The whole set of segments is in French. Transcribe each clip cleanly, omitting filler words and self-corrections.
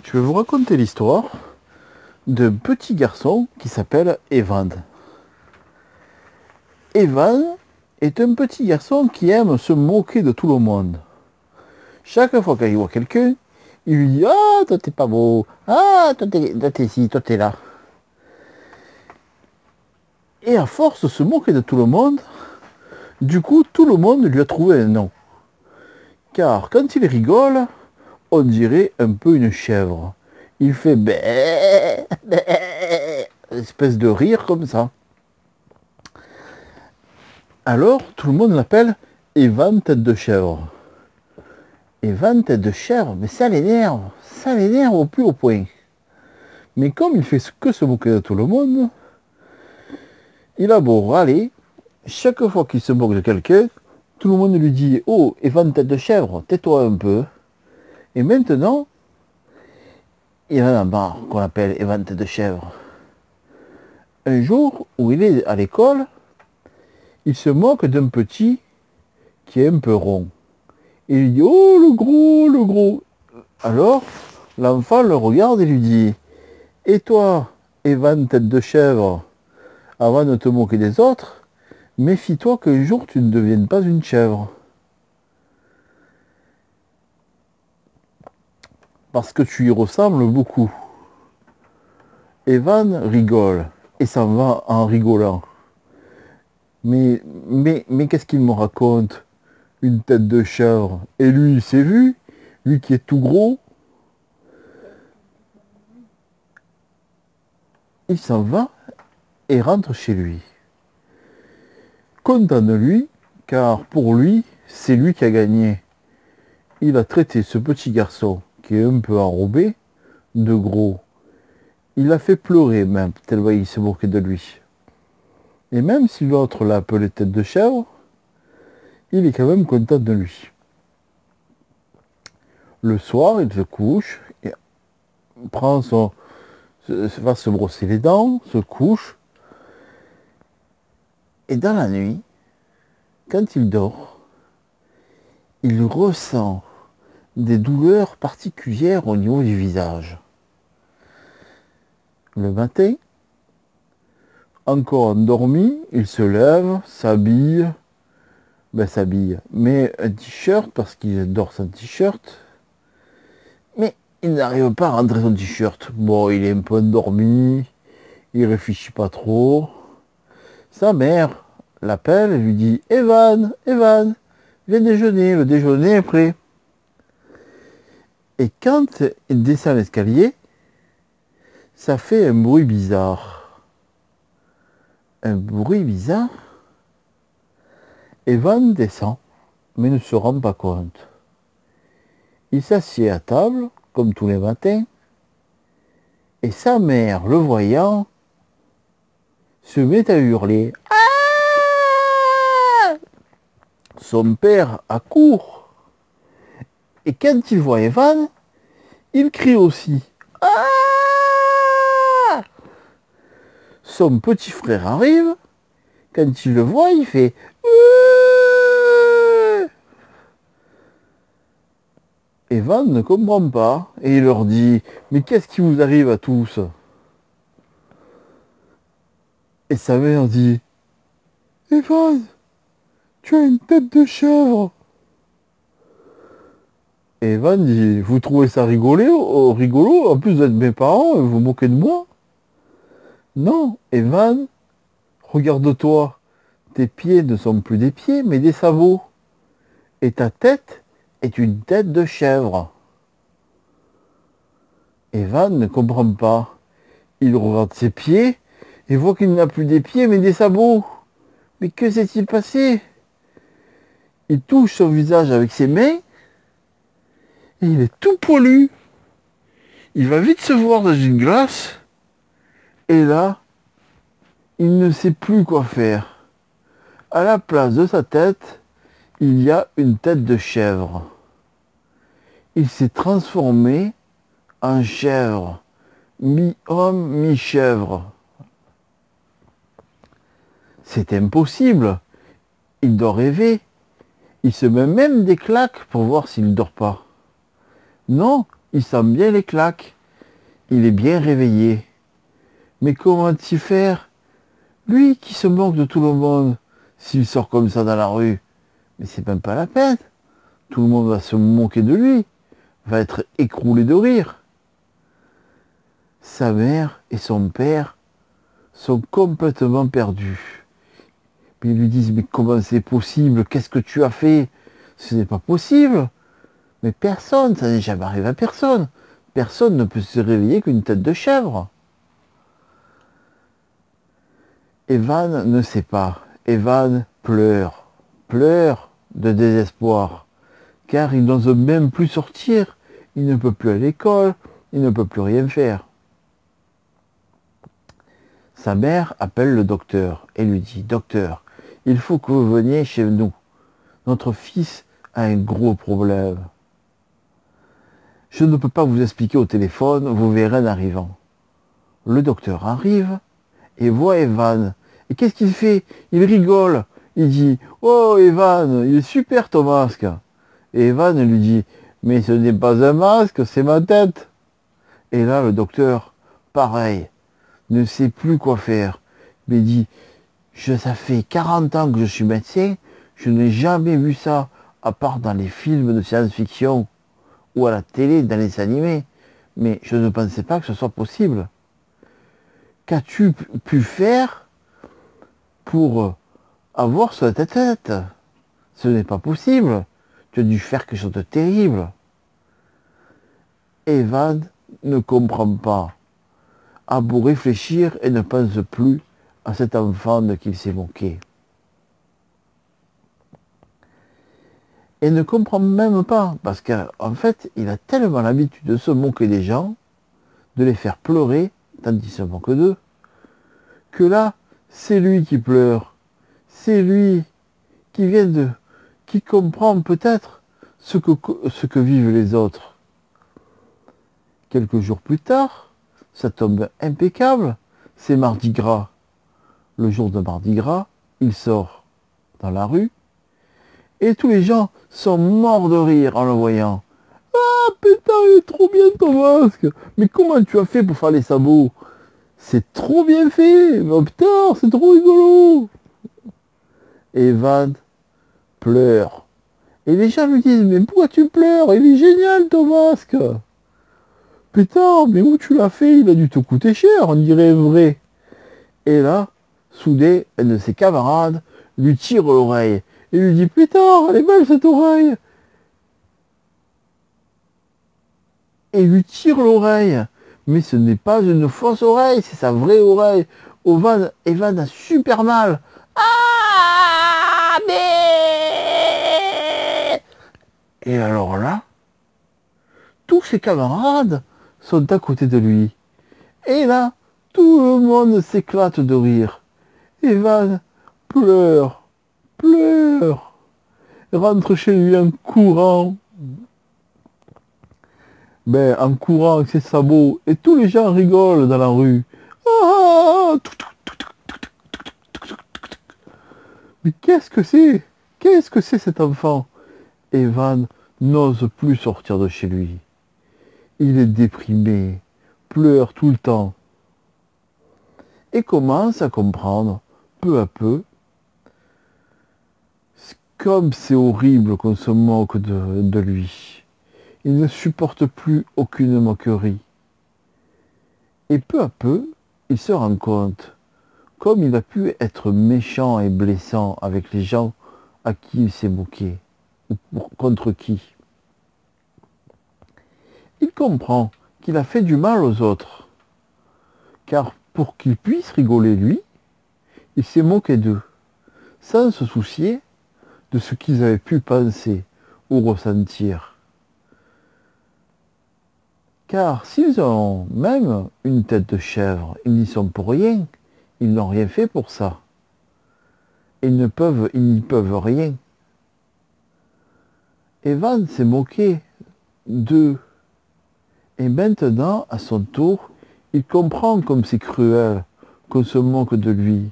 Je vais vous raconter l'histoire d'un petit garçon qui s'appelle Evan. Evan est un petit garçon qui aime se moquer de tout le monde. Chaque fois qu'il voit quelqu'un, il lui dit «Ah, toi t'es pas beau, ah, toi t'es ici, toi t'es là». Et à force de se moquer de tout le monde, du coup tout le monde lui a trouvé un nom. Car quand il rigole, on dirait un peu une chèvre. Il fait bé, bé, une espèce de rire comme ça. Alors tout le monde l'appelle Evan tête de chèvre. Evan tête de chèvre, mais ça l'énerve au plus haut point. Mais comme il fait que se moquer de tout le monde, il a beau râler, chaque fois qu'il se moque de quelqu'un, tout le monde lui dit «Oh, Evan tête de chèvre, tais-toi un peu». Et maintenant, il en a marre qu'on l'appelle Evan tête de chèvre. Un jour où il est à l'école, il se moque d'un petit qui est un peu rond. Et il lui dit «Oh, le gros, le gros». Alors, l'enfant le regarde et lui dit «Et toi, Evan tête de chèvre, avant de te moquer des autres, méfie-toi qu'un jour tu ne deviennes pas une chèvre. Parce que tu y ressembles beaucoup». Evan rigole et s'en va en rigolant. Mais qu'est-ce qu'il me raconte? Une tête de chèvre. Et lui, il s'est vu, lui qui est tout gros, il s'en va et rentre chez lui. Content de lui, car pour lui, c'est lui qui a gagné. Il a traité ce petit garçon, qui est un peu enrobé, de gros. Il l'a fait pleurer même, tellement il s'est moqué de lui. Et même si l'autre l'a appelé tête de chèvre, il est quand même content de lui. Le soir, il se couche, et va se brosser les dents, se couche, et dans la nuit, quand il dort, il ressent des douleurs particulières au niveau du visage. Le matin, encore endormi, il se lève, s'habille, met un t-shirt parce qu'il dort sans t-shirt, mais il n'arrive pas à rentrer son t-shirt. Bon, il est un peu endormi, il réfléchit pas trop. Sa mère l'appelle et lui dit Evan, Evan, viens déjeuner, le déjeuner est prêt. Et quand il descend l'escalier, ça fait un bruit bizarre. Un bruit bizarre. Evan descend, mais ne se rend pas compte. Il s'assied à table, comme tous les matins, et sa mère, le voyant, se met à hurler. Ah! Son père accourt, et quand il voit Evan, il crie aussi. Ah! Son petit frère arrive, quand il le voit, il fait Evan ne comprend pas et il leur dit mais qu'est-ce qui vous arrive à tous? Et sa mère dit Evan, tu as une tête de chèvre. Et Evan dit vous trouvez ça rigolo? En plus vous êtes mes parents, vous vous moquez de moi? Non, Evan, regarde-toi, tes pieds ne sont plus des pieds mais des sabots. Et ta tête est une tête de chèvre. Evan ne comprend pas. Il regarde ses pieds et voit qu'il n'a plus des pieds mais des sabots. Mais que s'est-il passé? Il touche son visage avec ses mains et il est tout poilu. Il va vite se voir dans une glace et là, il ne sait plus quoi faire. À la place de sa tête, il y a une tête de chèvre. Il s'est transformé en chèvre, mi-homme, mi-chèvre. C'est impossible. Il doit rêver. Il se met même des claques pour voir s'il ne dort pas. Non, il sent bien les claques, il est bien réveillé. Mais comment y faire? Lui qui se moque de tout le monde, s'il sort comme ça dans la rue, mais c'est même pas la peine. Tout le monde va se moquer de lui, va être écroulé de rire. Sa mère et son père sont complètement perdus. Puis ils lui disent, mais comment c'est possible? Qu'est-ce que tu as fait? Ce n'est pas possible. Mais personne, ça n'est jamais arrivé à personne. Personne ne peut se réveiller qu'une tête de chèvre. Evan ne sait pas. Evan pleure. Pleure de désespoir. Car il n'ose même plus sortir. Il ne peut plus aller à l'école. Il ne peut plus rien faire. Sa mère appelle le docteur et lui dit, docteur, il faut que vous veniez chez nous. Notre fils a un gros problème. Je ne peux pas vous expliquer au téléphone, vous verrez en arrivant. Le docteur arrive et voit Evan. Et qu'est-ce qu'il fait? Il rigole. Il dit, oh Evan, il est super ton masque. Et Evan lui dit, mais ce n'est pas un masque, c'est ma tête. Et là, le docteur, pareil, ne sait plus quoi faire. Mais dit, ça fait 40 ans que je suis médecin, je n'ai jamais vu ça, à part dans les films de science-fiction ou à la télé, dans les animés. Mais je ne pensais pas que ce soit possible. Qu'as-tu pu faire pour avoir ce tête-à-tête? Ce n'est pas possible. Tu as dû faire quelque chose de terrible. Evan ne comprend pas. A beau réfléchir et ne pense plus à cet enfant de qui il s'est moqué. Et ne comprend même pas, parce qu'en fait, il a tellement l'habitude de se moquer des gens, de les faire pleurer, tant il se moque d'eux, que là, c'est lui qui pleure. C'est lui qui comprend peut-être ce que vivent les autres. Quelques jours plus tard, ça tombe impeccable, c'est Mardi Gras. Le jour de Mardi Gras, il sort dans la rue, et tous les gens sont morts de rire en le voyant. Ah putain, il est trop bien ton masque! Mais comment tu as fait pour faire les sabots? C'est trop bien fait! Oh putain, c'est trop rigolo! Evan pleure. Et les gens lui disent, mais pourquoi tu pleures? Il est génial ton masque! Putain, mais où tu l'as fait? Il a dû te coûter cher, on dirait vrai. Et là, soudain, un de ses camarades lui tire l'oreille. Et lui dit, putain, elle est belle cette oreille! Et lui tire l'oreille. Mais ce n'est pas une fausse oreille, c'est sa vraie oreille. Evan a super mal. Ah, mais... Et alors là, tous ses camarades sont à côté de lui. Et là, tout le monde s'éclate de rire. Evan pleure, pleure, rentre chez lui en courant. En courant avec ses sabots, et tous les gens rigolent dans la rue. Ah, mais qu'est-ce que c'est? Qu'est-ce que c'est cet enfant? Evan n'ose plus sortir de chez lui. Il est déprimé, pleure tout le temps. Et commence à comprendre, peu à peu, comme c'est horrible qu'on se moque de lui. Il ne supporte plus aucune moquerie. Et peu à peu, il se rend compte, comme il a pu être méchant et blessant avec les gens à qui il s'est moqué, ou contre qui. Il comprend qu'il a fait du mal aux autres, car pour qu'ils puissent rigoler lui, il s'est moqué d'eux, sans se soucier de ce qu'ils avaient pu penser ou ressentir. Car s'ils ont même une tête de chèvre, ils n'y sont pour rien. Ils n'ont rien fait pour ça. Ils n'y peuvent rien. Evan s'est moqué d'eux. Et maintenant, à son tour, il comprend comme c'est cruel qu'on se moque de lui.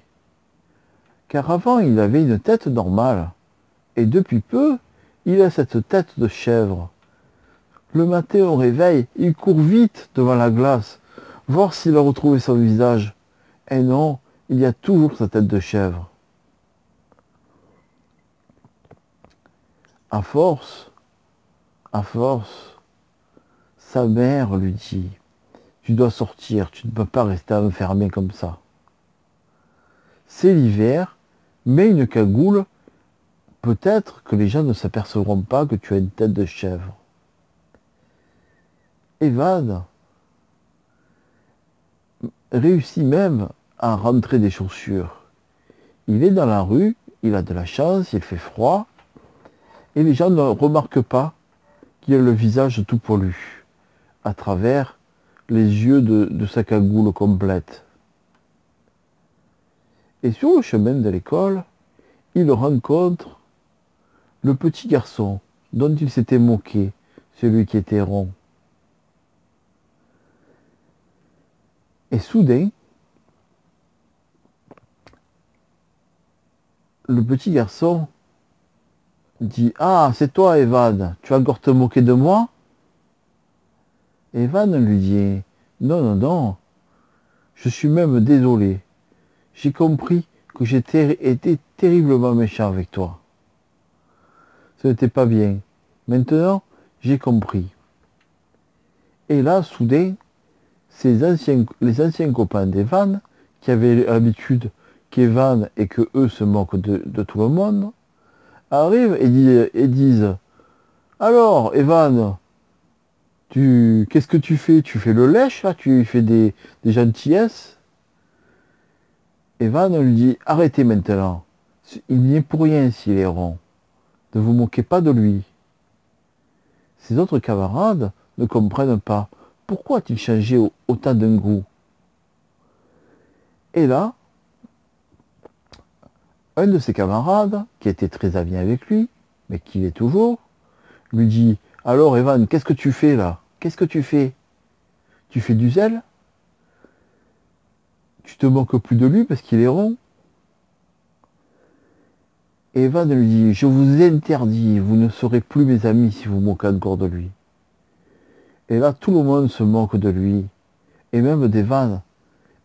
Car avant, il avait une tête normale. Et depuis peu, il a cette tête de chèvre. Le matin au réveil, il court vite devant la glace, voir s'il a retrouvé son visage. Et non, il y a toujours sa tête de chèvre. À force, à force, sa mère lui dit, tu dois sortir, tu ne peux pas rester enfermé comme ça. C'est l'hiver, mets une cagoule, peut-être que les gens ne s'apercevront pas que tu as une tête de chèvre. Evan réussit même à rentrer des chaussures. Il est dans la rue, il a de la chance, il fait froid, et les gens ne remarquent pas qu'il a le visage tout poilu, à travers les yeux de sa cagoule complète. Et sur le chemin de l'école, il rencontre le petit garçon dont il s'était moqué, celui qui était rond. Et soudain, le petit garçon dit « Ah, c'est toi, Evan, tu vas encore te moquer de moi ?» Evan lui dit « Non, non, non, je suis même désolé. J'ai compris que j'étais été terriblement méchant avec toi. Ce n'était pas bien. Maintenant, j'ai compris. » Et là, soudain, les anciens copains d'Evan, qui avaient l'habitude qu'Evan et que eux se moquent de tout le monde, arrivent et disent « Alors, Evan, qu'est-ce que tu fais? Tu fais le lèche, là? Tu fais des gentillesses ?» Evan lui dit « Arrêtez maintenant. Il n'y est pour rien s'il est rond. Ne vous moquez pas de lui. » Ses autres camarades ne comprennent pas. Pourquoi a-t-il changé autant d'un goût? Et là, un de ses camarades, qui était très ami avec lui, mais qui l'est toujours, lui dit « Alors Evan, qu'est-ce que tu fais là? Qu'est-ce que tu fais? Tu fais du zèle? Tu te moques plus de lui parce qu'il est rond ?» Et Evan lui dit « Je vous interdis, vous ne serez plus mes amis si vous moquez encore de lui. » Et là, tout le monde se moque de lui, et même d'Evan.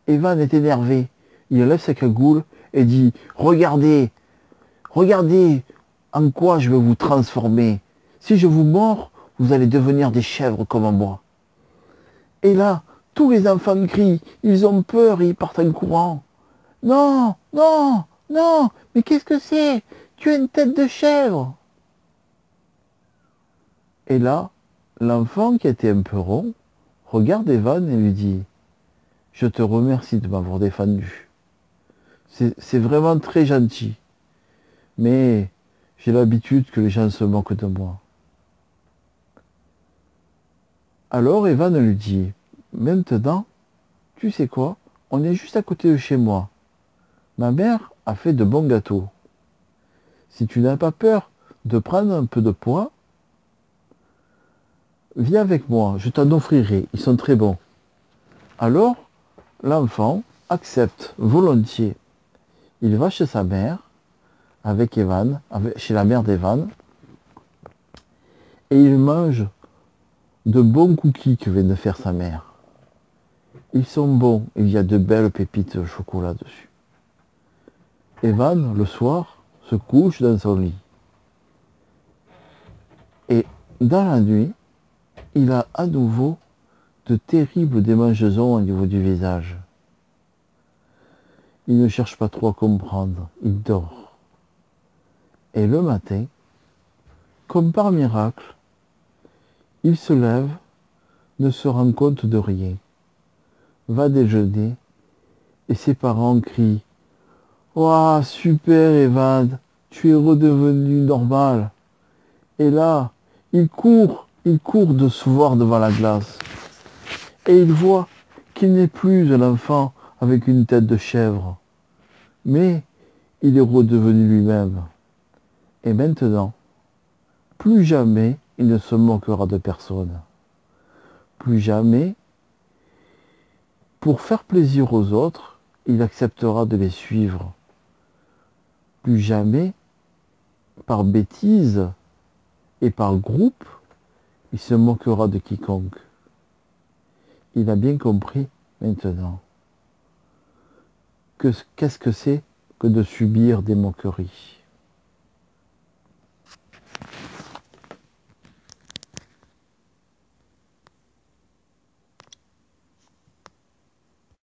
Evan est énervé. Il lève sa cagoule et dit « Regardez, regardez en quoi je vais vous transformer. Si je vous mords, vous allez devenir des chèvres comme moi. » Et là, tous les enfants crient, ils ont peur et ils partent en courant. « Non, non, non, mais qu'est-ce que c'est? Tu as une tête de chèvre. » Et là, l'enfant qui était un peu rond regarde Evan et lui dit « Je te remercie de m'avoir défendu. C'est vraiment très gentil. Mais j'ai l'habitude que les gens se moquent de moi. » Alors Evan lui dit « Maintenant, tu sais quoi? On est juste à côté de chez moi. Ma mère a fait de bons gâteaux. Si tu n'as pas peur de prendre un peu de poids, viens avec moi, je t'en offrirai, ils sont très bons. » Alors, l'enfant accepte volontiers. Il va chez sa mère, avec Evan, chez la mère d'Evan, et il mange de bons cookies que vient de faire sa mère. Ils sont bons, il y a de belles pépites de chocolat dessus. Evan, le soir, se couche dans son lit. Et dans la nuit, il a à nouveau de terribles démangeaisons au niveau du visage. Il ne cherche pas trop à comprendre, il dort. Et le matin, comme par miracle, il se lève, ne se rend compte de rien, va déjeuner, et ses parents crient « Waouh, super Evan, tu es redevenu normal. » Et là, il court de se voir devant la glace. Et il voit qu'il n'est plus un enfant avec une tête de chèvre, mais il est redevenu lui-même. Et maintenant, plus jamais il ne se moquera de personne. Plus jamais, pour faire plaisir aux autres, il acceptera de les suivre. Plus jamais, par bêtise et par groupe, Il se moquera de quiconque. Il a bien compris maintenant qu'est-ce que c'est que de subir des moqueries.